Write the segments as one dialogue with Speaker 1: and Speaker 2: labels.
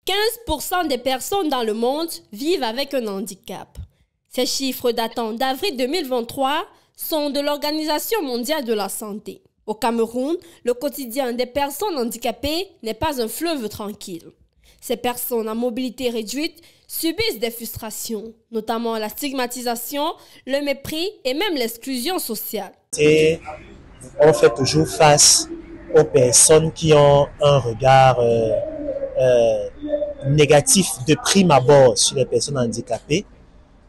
Speaker 1: 15% des personnes dans le monde vivent avec un handicap. Ces chiffres datant d'avril 2023 sont de l'Organisation mondiale de la santé. Au Cameroun, le quotidien des personnes handicapées n'est pas un fleuve tranquille. Ces personnes à mobilité réduite subissent des frustrations, notamment la stigmatisation, le mépris et même l'exclusion sociale.
Speaker 2: Et on fait toujours face aux personnes qui ont un regard négatif de prime abord sur les personnes handicapées,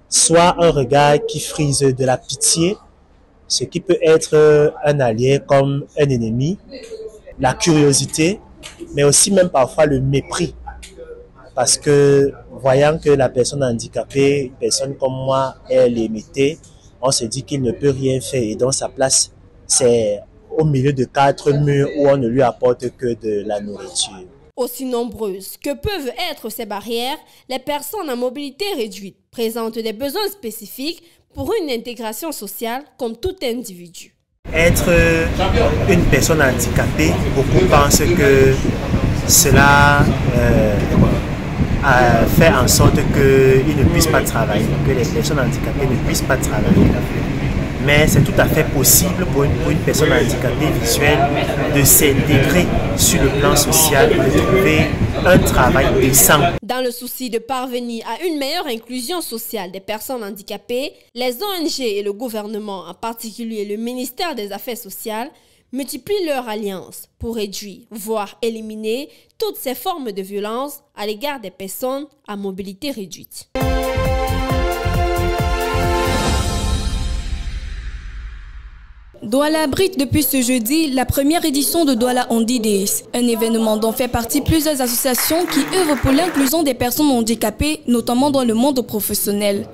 Speaker 2: soit un regard qui frise de la pitié, ce qui peut être un allié comme un ennemi, la curiosité, mais aussi même parfois le mépris. Parce que voyant que la personne handicapée, une personne comme moi, est limitée, on se dit qu'il ne peut rien faire et dans sa place, c'est au milieu de 4 murs où on ne lui apporte que de la nourriture.
Speaker 1: Aussi nombreuses que peuvent être ces barrières, les personnes à mobilité réduite présentent des besoins spécifiques pour une intégration sociale comme tout individu.
Speaker 2: Être une personne handicapée, beaucoup pensent que cela fait en sorte qu'ils ne puissent pas travailler, que les personnes handicapées ne puissent pas travailler. Mais c'est tout à fait possible pour une personne handicapée visuelle de s'intégrer sur le plan social et de trouver un travail décent.
Speaker 1: Dans le souci de parvenir à une meilleure inclusion sociale des personnes handicapées, les ONG et le gouvernement, en particulier le ministère des Affaires sociales, multiplient leurs alliances pour réduire, voire éliminer toutes ces formes de violence à l'égard des personnes à mobilité réduite.
Speaker 3: Douala abrite depuis ce jeudi la première édition de Douala Handi Days, un événement dont fait partie plusieurs associations qui œuvrent pour l'inclusion des personnes handicapées, notamment dans le monde professionnel.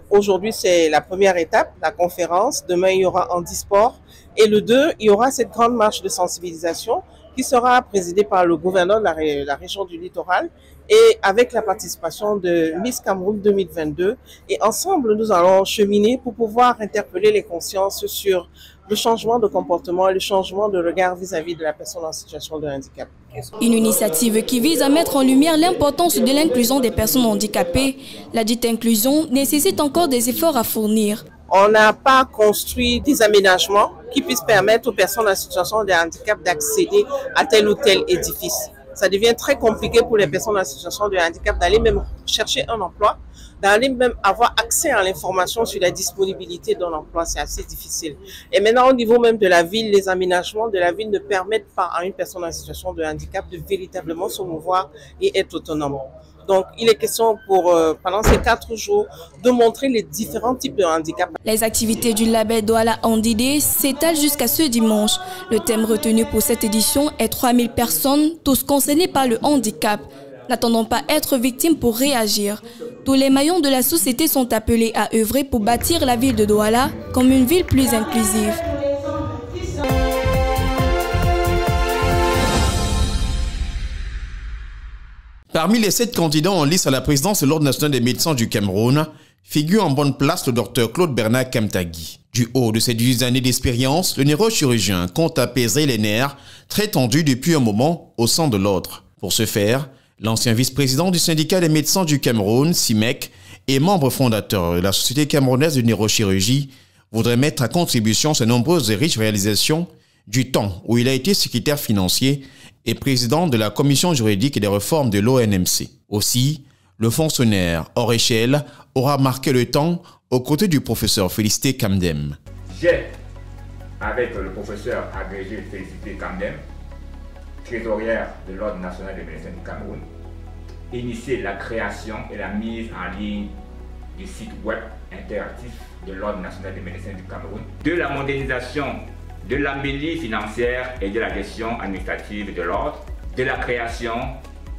Speaker 4: Aujourd'hui, c'est la première étape, la conférence. Demain, il y aura handisport. Et le 2, il y aura cette grande marche de sensibilisation qui sera présidée par le gouverneur de la région du littoral et avec la participation de Miss Cameroun 2022. Et ensemble, nous allons cheminer pour pouvoir interpeller les consciences sur le changement de comportement et le changement de regard vis-à-vis de la personne en situation de handicap.
Speaker 3: Une initiative qui vise à mettre en lumière l'importance de l'inclusion des personnes handicapées. La dite inclusion nécessite encore des efforts à fournir.
Speaker 4: On n'a pas construit des aménagements qui puissent permettre aux personnes en situation de handicap d'accéder à tel ou tel édifice. Ça devient très compliqué pour les personnes en situation de handicap d'aller même chercher un emploi, d'aller même avoir accès à l'information sur la disponibilité d'un emploi, c'est assez difficile. Et maintenant, au niveau même de la ville, les aménagements de la ville ne permettent pas à une personne en situation de handicap de véritablement se mouvoir et être autonome. Donc, il est question pendant ces 4 jours, de montrer les différents types de handicap.
Speaker 3: Les activités du label Douala Handi Days s'étalent jusqu'à ce dimanche. Le thème retenu pour cette édition est 3000 personnes, tous concernées par le handicap. N'attendons pas être victimes pour réagir. Tous les maillons de la société sont appelés à œuvrer pour bâtir la ville de Douala comme une ville plus inclusive.
Speaker 5: Parmi les 7 candidats en lice à la présidence de l'Ordre national des médecins du Cameroun, figure en bonne place le docteur Claude Bernard Kamtagui. Du haut de ses 10 années d'expérience, le neurochirurgien compte apaiser les nerfs très tendus depuis un moment au sein de l'Ordre. Pour ce faire, l'ancien vice-président du syndicat des médecins du Cameroun, SIMEC, et membre fondateur de la Société camerounaise de neurochirurgie, voudrait mettre à contribution ses nombreuses et riches réalisations du temps où il a été secrétaire financier et président de la commission juridique et des réformes de l'ONMC. Aussi, le fonctionnaire hors échelle aura marqué le temps aux côtés du professeur Félicité Kamdem.
Speaker 6: J'ai, avec le professeur agrégé Félicité Kamdem, trésorière de l'Ordre national des médecins du Cameroun, initié la création et la mise en ligne du site web interactif de l'Ordre national des médecins du Cameroun, de la modernisation de la mêlée financière et de la gestion administrative de l'Ordre, de la création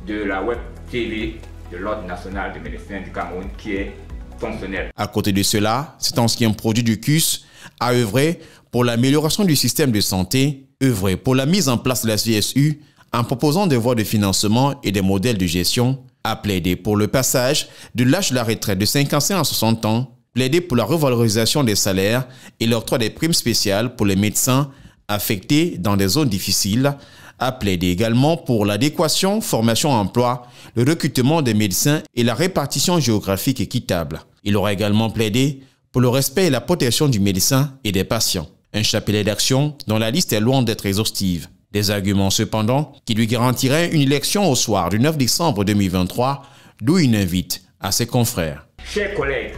Speaker 6: de la web TV de l'Ordre national des médecins du Cameroun qui est fonctionnelle.
Speaker 5: À côté de cela, cet ancien produit du CUS a œuvré pour l'amélioration du système de santé, œuvré pour la mise en place de la CSU en proposant des voies de financement et des modèles de gestion, a plaidé pour le passage de l'âge de la retraite de 55 à 60 ans, plaidé pour la revalorisation des salaires et l'octroi des primes spéciales pour les médecins affectés dans des zones difficiles, a plaidé également pour l'adéquation, formation-emploi, le recrutement des médecins et la répartition géographique équitable. Il aura également plaidé pour le respect et la protection du médecin et des patients. Un chapelet d'actions dont la liste est loin d'être exhaustive. Des arguments cependant qui lui garantiraient une élection au soir du 9 décembre 2023, d'où il invite à ses confrères.
Speaker 6: Chers collègues,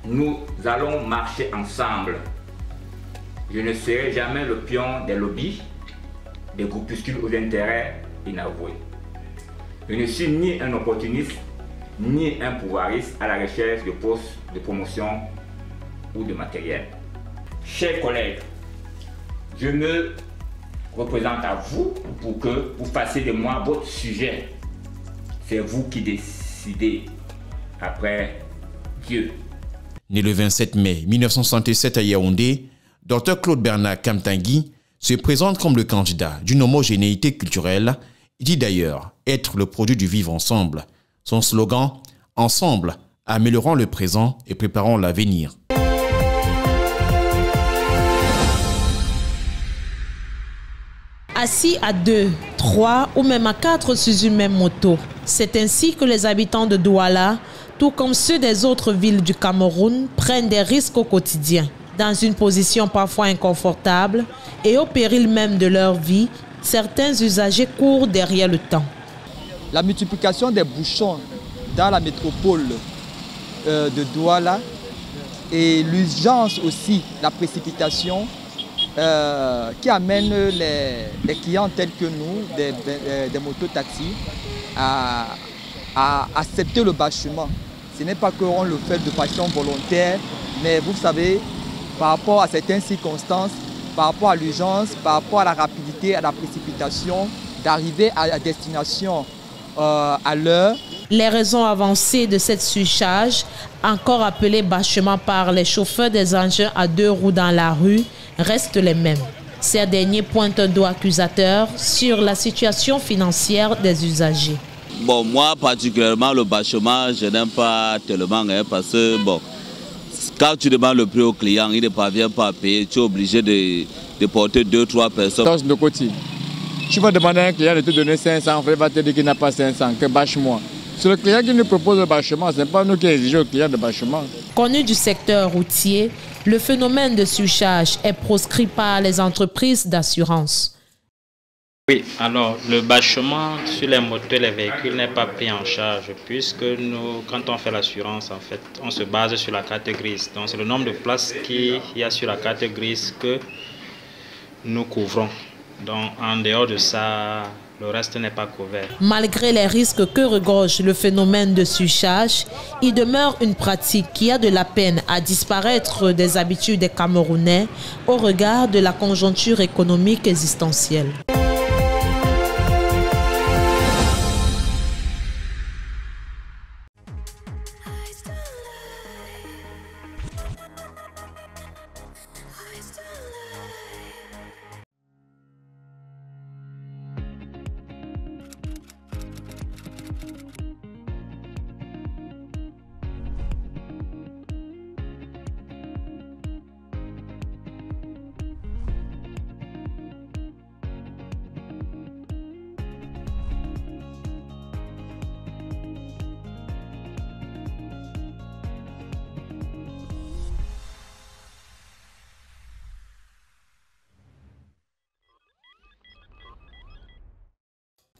Speaker 6: nous allons marcher ensemble. Je ne serai jamais le pion des lobbies, des groupuscules aux intérêts inavoués. Je ne suis ni un opportuniste, ni un pouvoiriste à la recherche de postes de promotion ou de matériel. Chers collègues, je me représente à vous pour que vous fassiez de moi votre sujet. C'est vous qui décidez après Dieu.
Speaker 5: Né le 27 mai 1967 à Yaoundé, Dr Claude Bernard Kamtagui se présente comme le candidat d'une homogénéité culturelle. Il dit d'ailleurs être le produit du vivre ensemble. Son slogan « Ensemble, améliorons le présent et préparons l'avenir ».
Speaker 7: Assis à 2, 3 ou même à 4 sur une même moto. C'est ainsi que les habitants de Douala, tout comme ceux des autres villes du Cameroun, prennent des risques au quotidien. Dans une position parfois inconfortable et au péril même de leur vie, certains usagers courent derrière le temps.
Speaker 8: La multiplication des bouchons dans la métropole de Douala et l'urgence aussi, la précipitation qui amène les clients tels que nous, des mototaxis, à accepter le bâchement. Ce n'est pas qu'on le fait de façon volontaire, mais vous savez, par rapport à certaines circonstances, par rapport à l'urgence, par rapport à la rapidité, à la précipitation, d'arriver à la destination à l'heure.
Speaker 7: Les raisons avancées de cette surcharge, encore appelée bâchement par les chauffeurs des engins à 2 roues dans la rue, restent les mêmes. Ces derniers pointent un doigt accusateur sur la situation financière des usagers.
Speaker 9: Bon, moi particulièrement, le bâchement, je n'aime pas tellement parce que bon, quand tu demandes le prix au client, il ne parvient pas à payer, tu es obligé de porter 2-3 personnes.
Speaker 10: De côté. Tu vas demander à un client de te donner 500, il va te dire qu'il n'a pas 500, que bâche-moi. C'est le client qui nous propose le bâchement, ce n'est pas nous qui exigeons au client de bâchement.
Speaker 7: Connu du secteur routier, le phénomène de surcharge est proscrit par les entreprises d'assurance.
Speaker 11: Oui, alors le bâchement sur les motos et les véhicules n'est pas pris en charge puisque nous, quand on fait l'assurance, en fait, on se base sur la carte grise. Donc c'est le nombre de places qu'il y a sur la carte grise que nous couvrons. Donc en dehors de ça, le reste n'est pas couvert.
Speaker 7: Malgré les risques que regorge le phénomène de surcharge, il demeure une pratique qui a de la peine à disparaître des habitudes des Camerounais au regard de la conjoncture économique existentielle.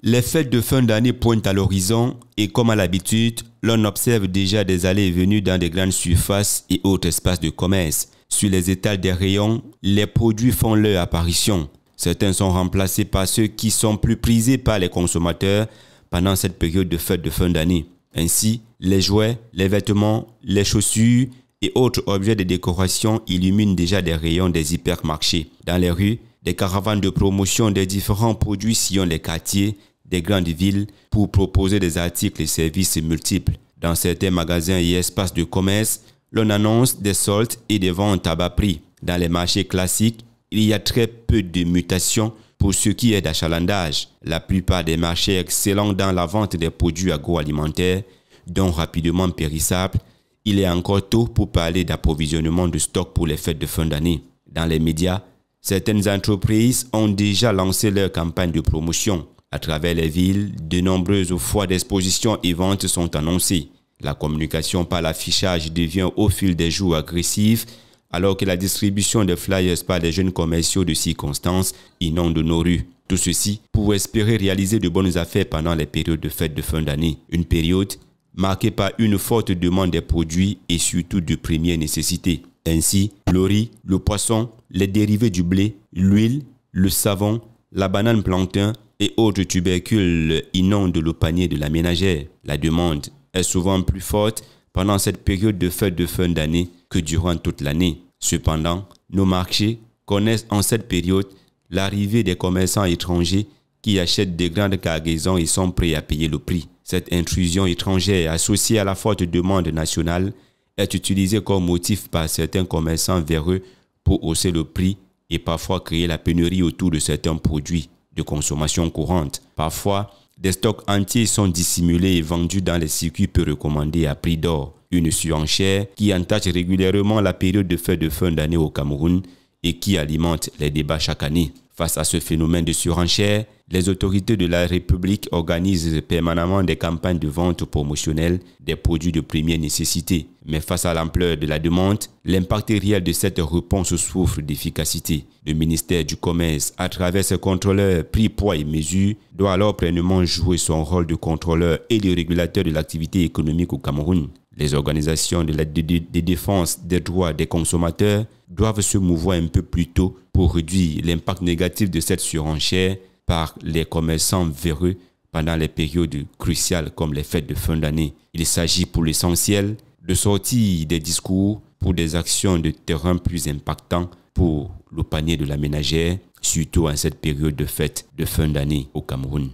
Speaker 12: Les fêtes de fin d'année pointent à l'horizon et comme à l'habitude, l'on observe déjà des allées et venues dans des grandes surfaces et autres espaces de commerce. Sur les étals des rayons, les produits font leur apparition. Certains sont remplacés par ceux qui sont plus prisés par les consommateurs pendant cette période de fête de fin d'année. Ainsi, les jouets, les vêtements, les chaussures et autres objets de décoration illuminent déjà des rayons des hypermarchés. Dans les rues, des caravanes de promotion des différents produits sillonnent les quartiers des grandes villes pour proposer des articles et services multiples. Dans certains magasins et espaces de commerce, l'on annonce des soldes et des ventes à bas prix. Dans les marchés classiques, il y a très peu de mutations pour ce qui est d'achalandage. La plupart des marchés excellents dans la vente des produits agroalimentaires, dont rapidement périssables, il est encore tôt pour parler d'approvisionnement de stock pour les fêtes de fin d'année. Dans les médias, Certaines entreprises ont déjà lancé leur campagne de promotion. À travers les villes, de nombreuses foires d'exposition et ventes sont annoncées. La communication par l'affichage devient au fil des jours agressive, alors que la distribution de flyers par les jeunes commerciaux de circonstances inonde nos rues. Tout ceci pour espérer réaliser de bonnes affaires pendant les périodes de fêtes de fin d'année. Une période marquée par une forte demande des produits et surtout de première nécessité. Ainsi, le riz, le poisson, les dérivés du blé, l'huile, le savon, la banane plantain et autres tubercules inondent le panier de la ménagère. La demande est souvent plus forte pendant cette période de fête de fin d'année que durant toute l'année. Cependant, nos marchés connaissent en cette période l'arrivée des commerçants étrangers qui achètent de grandes cargaisons et sont prêts à payer le prix. Cette intrusion étrangère associée à la forte demande nationale est utilisée comme motif par certains commerçants véreux pour hausser le prix et parfois créer la pénurie autour de certains produits de consommation courante. Parfois, des stocks entiers sont dissimulés et vendus dans les circuits peu recommandés à prix d'or. Une surenchère qui entache régulièrement la période de fête de fin d'année au Cameroun et qui alimente les débats chaque année. Face à ce phénomène de surenchère, les autorités de la République organisent permanemment des campagnes de vente promotionnelle des produits de première nécessité. Mais face à l'ampleur de la demande, l'impact réel de cette réponse souffre d'efficacité. Le ministère du Commerce, à travers ses contrôleurs prix, poids et mesures, doit alors pleinement jouer son rôle de contrôleur et de régulateur de l'activité économique au Cameroun. Les organisations de défense des droits des consommateurs doivent se mouvoir un peu plus tôt pour réduire l'impact négatif de cette surenchère par les commerçants véreux pendant les périodes cruciales comme les fêtes de fin d'année. Il s'agit pour l'essentiel de sortir des discours pour des actions de terrain plus impactantes pour le panier de la ménagère, surtout en cette période de fête de fin d'année au Cameroun.